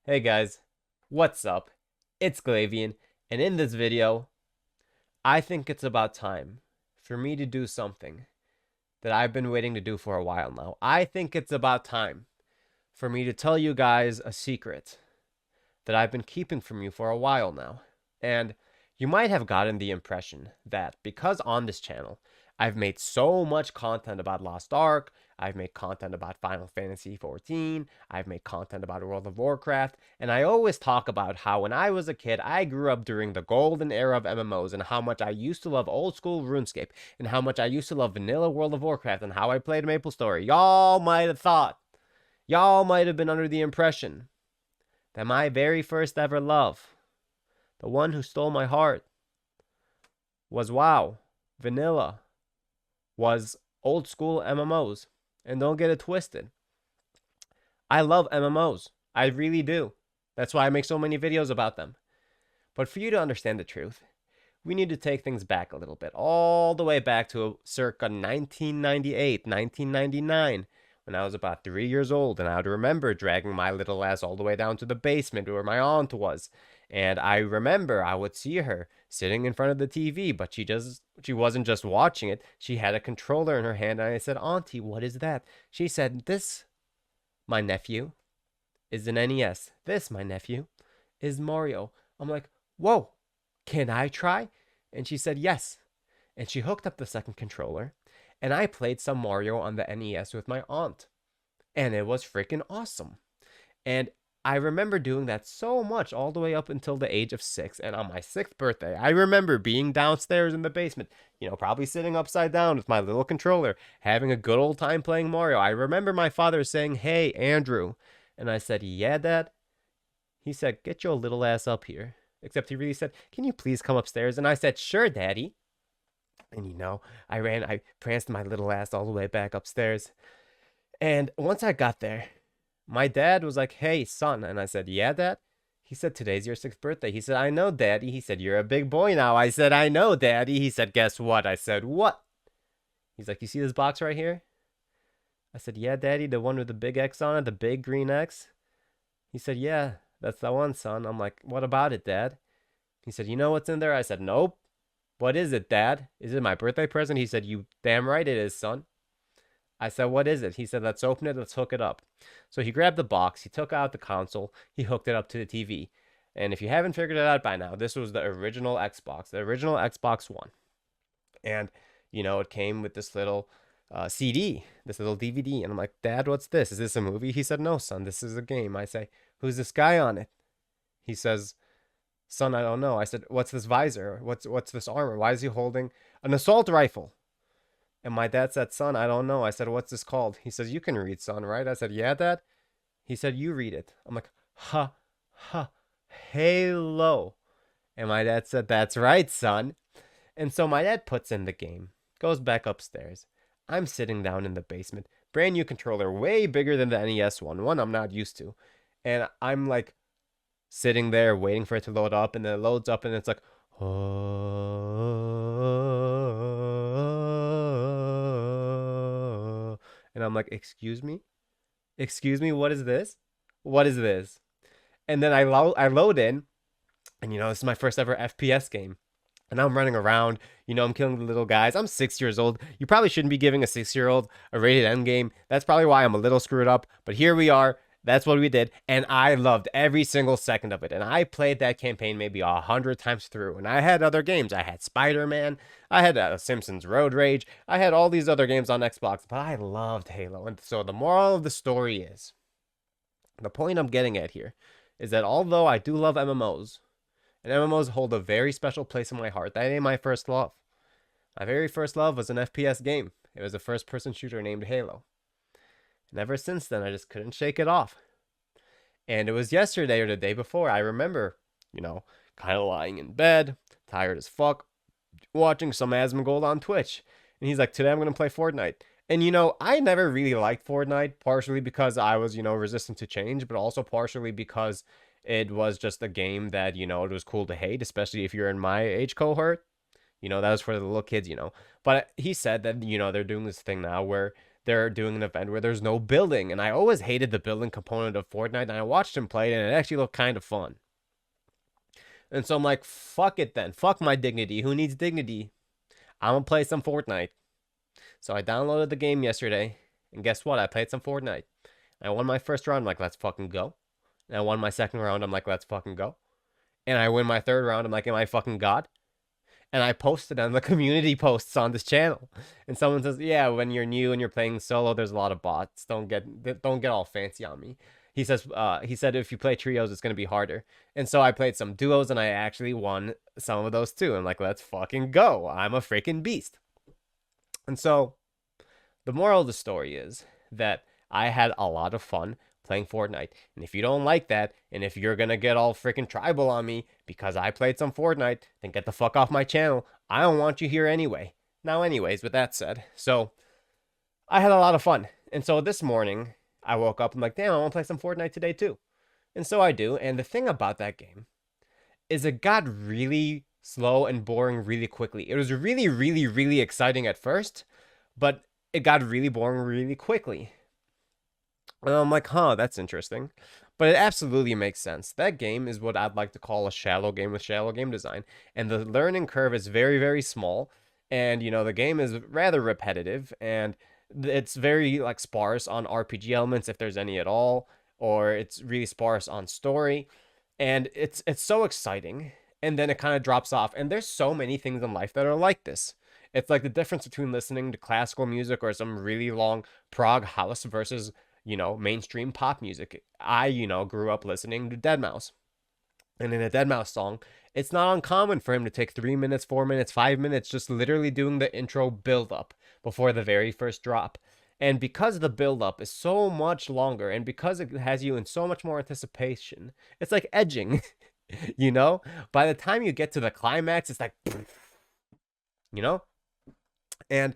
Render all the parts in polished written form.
Hey guys, what's up? It's Glavian, and in this video, I think it's about time for me to do something that I've been waiting to do for a while now. I think it's about time for me to tell you guys a secret that I've been keeping from you for a while now. And you might have gotten the impression that because on this channel, I've made so much content about Lost Ark, I've made content about Final Fantasy XIV, I've made content about World of Warcraft, and I always talk about how when I was a kid, I grew up during the golden era of MMOs and how much I used to love old school RuneScape and how much I used to love vanilla World of Warcraft and how I played MapleStory. Y'all might have been under the impression that my very first ever love, the one who stole my heart, was WoW, vanilla, was old school MMOs. And don't get it twisted. I love MMOs. I really do. That's why I make so many videos about them. But for you to understand the truth, we need to take things back a little bit, all the way back to circa 1998, 1999, when I was about 3 years old, and I would remember dragging my little ass all the way down to the basement where my aunt was. And I remember I would see her sitting in front of the TV, but she wasn't just watching it. She had a controller in her hand, and I said, "Auntie, what is that?" She said, "This, my nephew, is an NES. This, my nephew, is Mario." I'm like, "Whoa, can I try?" And she said, "Yes." And she hooked up the second controller, and I played some Mario on the NES with my aunt. And it was freaking awesome. And I remember doing that so much all the way up until the age of 6. And on my 6th birthday, I remember being downstairs in the basement, probably sitting upside down with my little controller, having a good old time playing Mario. I remember my father saying, "Hey, Andrew." And I said, "Yeah, Dad." He said, "Get your little ass up here." Except he really said, "Can you please come upstairs?" And I said, "Sure, Daddy." And I pranced my little ass all the way back upstairs. And once I got there, my dad was like, "Hey, son." And I said, "Yeah, Dad." He said, "Today's your 6th birthday." He said, "I know, Daddy." He said, "You're a big boy now." I said, "I know, Daddy." He said, "Guess what?" I said, "What?" He's like, "You see this box right here?" I said, "Yeah, Daddy, the one with the big X on it, the big green X." He said, "Yeah, that's the one, son." I'm like, "What about it, Dad?" He said, "You know what's in there?" I said, "Nope." "What is it, Dad?" "Is it my birthday present?" He said, "You damn right it is, son." I said, "What is it?" He said, "Let's open it. Let's hook it up." So he grabbed the box. He took out the console. He hooked it up to the TV. And if you haven't figured it out by now, this was the original Xbox, the original Xbox One. And, it came with this little CD, this little DVD. And I'm like, "Dad, what's this? Is this a movie?" He said, "No, son, this is a game." I say, "Who's this guy on it?" He says, "Son, I don't know." I said, "What's this visor? What's this armor? Why is he holding an assault rifle?" And my dad said, "Son, I don't know." I said, "What's this called?" He says, "You can read, son, right?" I said, "Yeah, Dad." He said, "You read it." I'm like, "Ha, ha, Halo." And my dad said, "That's right, son." And so my dad puts in the game, goes back upstairs. I'm sitting down in the basement, brand new controller, way bigger than the NES one I'm not used to. And I'm like sitting there waiting for it to load up, and then it loads up, and it's like, "Oh." And I'm like, "Excuse me? Excuse me, what is this? What is this?" And then I load in, and this is my first ever FPS game. And I'm running around, I'm killing the little guys. I'm 6 years old. You probably shouldn't be giving a 6-year-old a rated M game. That's probably why I'm a little screwed up. But here we are. That's what we did. And I loved every single second of it. And I played that campaign maybe 100 times through. And I had other games. I had Spider-Man. I had Simpsons Road Rage. I had all these other games on Xbox. But I loved Halo. And so the moral of the story is, the point I'm getting at here is that although I do love MMOs, and MMOs hold a very special place in my heart, that ain't my first love. My very first love was an FPS game. It was a first-person shooter named Halo. And ever since then, I just couldn't shake it off. And it was yesterday or the day before, I remember, kind of lying in bed, tired as fuck, watching some Asmongold on Twitch. And he's like, "Today I'm going to play Fortnite." And, I never really liked Fortnite, partially because I was, resistant to change, but also partially because it was just a game that, it was cool to hate, especially if you're in my age cohort. That was for the little kids. But he said that, they're doing this thing now where they're doing an event where there's no building. And I always hated the building component of Fortnite. And I watched him play it, and it actually looked kind of fun. And so I'm like, fuck it then. Fuck my dignity. Who needs dignity? I'm going to play some Fortnite. So I downloaded the game yesterday. And guess what? I played some Fortnite. I won my first round. I'm like, let's fucking go. And I won my second round. I'm like, let's fucking go. And I win my third round. I'm like, am I fucking God? And I posted on the community posts on this channel. And someone says, yeah, when you're new and you're playing solo, there's a lot of bots. Don't get all fancy on me. He said if you play trios, it's going to be harder. And so I played some duos, and I actually won some of those too. I'm like, let's fucking go. I'm a freaking beast. And so the moral of the story is that I had a lot of fun playing Fortnite. And if you don't like that, and if you're going to get all freaking tribal on me because I played some Fortnite, then get the fuck off my channel. I don't want you here anyway. Now, anyways, with that said, so I had a lot of fun. And so this morning, I woke up, I'm like, damn, I want to play some Fortnite today too. And so I do. And the thing about that game is it got really slow and boring really quickly. It was really, really, really exciting at first, but it got really boring really quickly. And I'm like, huh, that's interesting. But it absolutely makes sense. That game is what I'd like to call a shallow game with shallow game design. And the learning curve is very, very small. And, the game is rather repetitive. And it's very, like, sparse on RPG elements, if there's any at all. Or it's really sparse on story. And it's so exciting. And then it kind of drops off. And there's so many things in life that are like this. It's like the difference between listening to classical music or some really long prog house versus mainstream pop music. I, grew up listening to Deadmau5. And in a Deadmau5 song, it's not uncommon for him to take 3 minutes, 4 minutes, 5 minutes, just literally doing the intro build up before the very first drop. And because the build up is so much longer, and because it has you in so much more anticipation, it's like edging, By the time you get to the climax, it's like, And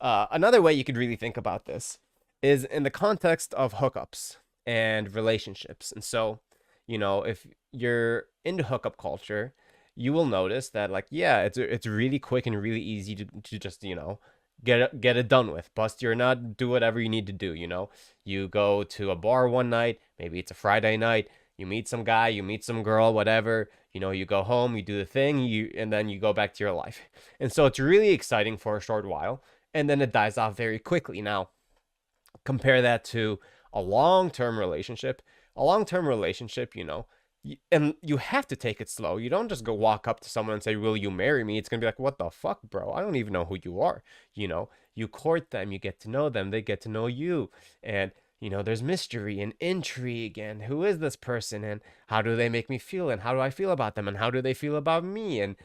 another way you could really think about this is in the context of hookups and relationships. And so, if you're into hookup culture, you will notice that, like, yeah, it's really quick and really easy to just, get it done with. Bust your nut, do whatever you need to do, You go to a bar one night, maybe it's a Friday night, you meet some guy, you meet some girl, whatever, you go home, you do the thing, and then you go back to your life. And so it's really exciting for a short while, and then it dies off very quickly. Now, compare that to a long-term relationship. A long-term relationship, and you have to take it slow. You don't just go walk up to someone and say, will you marry me? It's going to be like, what the fuck, bro? I don't even know who you are. You court them, you get to know them, they get to know you. And, there's mystery and intrigue, and who is this person, and how do they make me feel, and how do I feel about them, and how do they feel about me? And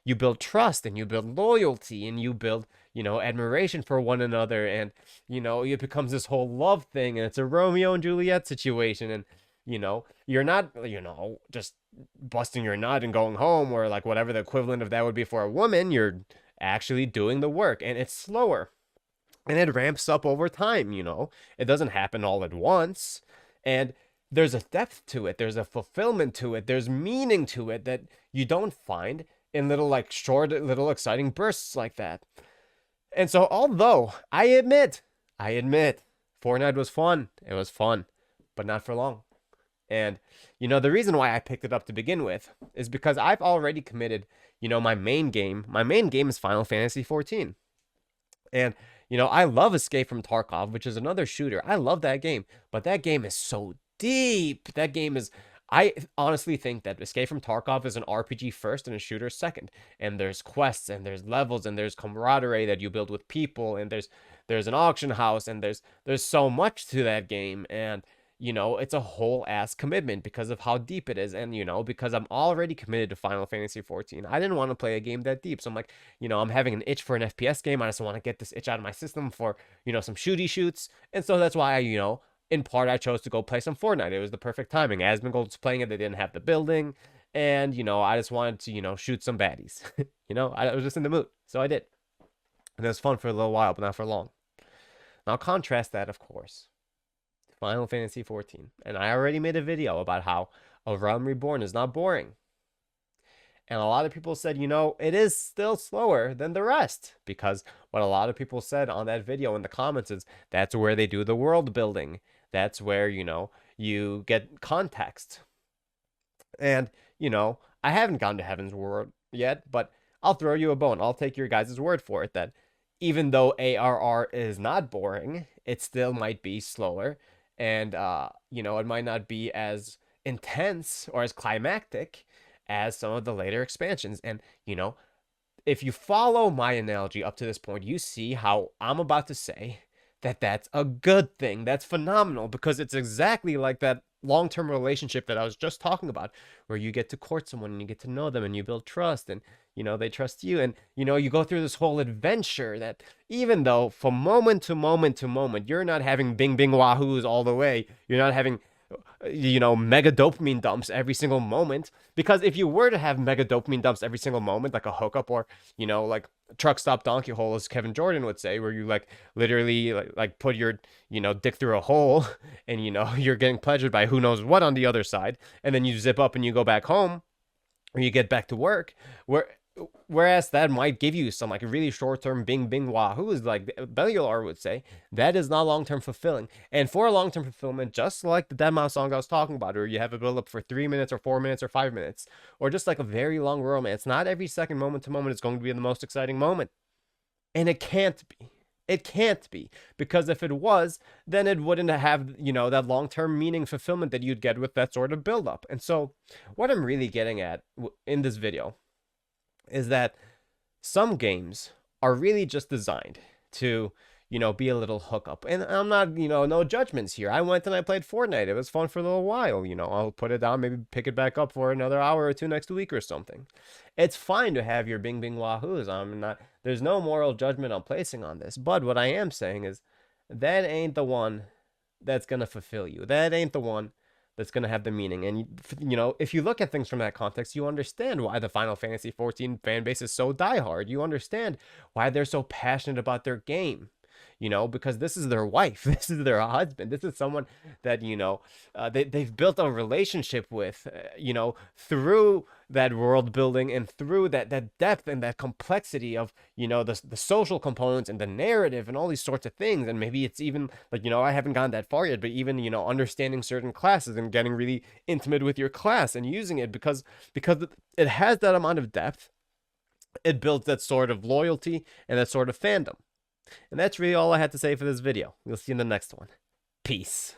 you build trust, and you build loyalty, and you build, admiration for one another, and, it becomes this whole love thing, and it's a Romeo and Juliet situation, and, you're not, just busting your nut and going home, or like whatever the equivalent of that would be for a woman. You're actually doing the work, and it's slower. And it ramps up over time, It doesn't happen all at once. And there's a depth to it. There's a fulfillment to it. There's meaning to it that you don't find in little, like, short, little exciting bursts like that. And so, although I admit, Fortnite was fun. It was fun, but not for long. And, the reason why I picked it up to begin with is because I've already committed, my main game. My main game is Final Fantasy XIV. And, I love Escape from Tarkov, which is another shooter. I love that game, but that game is so deep. I honestly think that Escape from Tarkov is an RPG first and a shooter second. And there's quests, and there's levels, and there's camaraderie that you build with people, and there's an auction house, and there's so much to that game. And it's a whole ass commitment because of how deep it is. And, because I'm already committed to Final Fantasy XIV, I didn't want to play a game that deep. So I'm like, I'm having an itch for an FPS game. I just want to get this itch out of my system for, some shooty shoots. And so that's why in part, I chose to go play some Fortnite. It was the perfect timing. Asmongold was playing it. They didn't have the building. And, I just wanted to, shoot some baddies. I was just in the mood. So I did. And it was fun for a little while, but not for long. Now, contrast that, of course, Final Fantasy XIV. And I already made a video about how a Realm Reborn is not boring. And a lot of people said, it is still slower than the rest, because what a lot of people said on that video in the comments is that's where they do the world building. That's where, you get context. And, I haven't gone to Heaven's World yet, but I'll throw you a bone. I'll take your guys' word for it that even though ARR is not boring, it still might be slower. And, it might not be as intense or as climactic as some of the later expansions. And, if you follow my analogy up to this point, you see how I'm about to say that that's a good thing. That's phenomenal, because it's exactly like that long-term relationship that I was just talking about, where you get to court someone and you get to know them and you build trust, and they trust you, and you go through this whole adventure that even though from moment to moment to moment you're not having bing bing wahoos all the way, you're not having mega dopamine dumps every single moment, because if you were to have mega dopamine dumps every single moment, like a hookup, or like truck stop donkey hole, as Kevin Jordan would say, where you like literally like put your dick through a hole and you're getting pleasured by who knows what on the other side, and then you zip up and you go back home or you get back to work, whereas that might give you some like really short-term bing bing wahoos, like Bellular would say, that is not long-term fulfilling. And for a long-term fulfillment, just like the deadmau song I was talking about, where you have a build-up for 3 minutes or 4 minutes or 5 minutes, or just like a very long romance, not every second moment to moment is going to be the most exciting moment. And it can't be. It can't be, because if it was, then it wouldn't have, that long-term meaning fulfillment that you'd get with that sort of build-up. And so what I'm really getting at in this video is that some games are really just designed to, be a little hookup. And I'm not, no judgments here. I went and I played Fortnite. It was fun for a little while. I'll put it down, maybe pick it back up for another hour or two next week or something. It's fine to have your bing bing wahoos. There's no moral judgment I'm placing on this. But what I am saying is that ain't the one that's going to fulfill you. That ain't the one that's going to have the meaning. And, if you look at things from that context, you understand why the Final Fantasy XIV fan base is so diehard. You understand why they're so passionate about their game. Because this is their wife, this is their husband, this is someone that, they've built a relationship with, through that world building and through that depth and that complexity of, the social components and the narrative and all these sorts of things. And maybe it's even like, I haven't gone that far yet, but even, understanding certain classes and getting really intimate with your class and using it because it has that amount of depth. It builds that sort of loyalty and that sort of fandom. And that's really all I had to say for this video. We'll see you in the next one. Peace.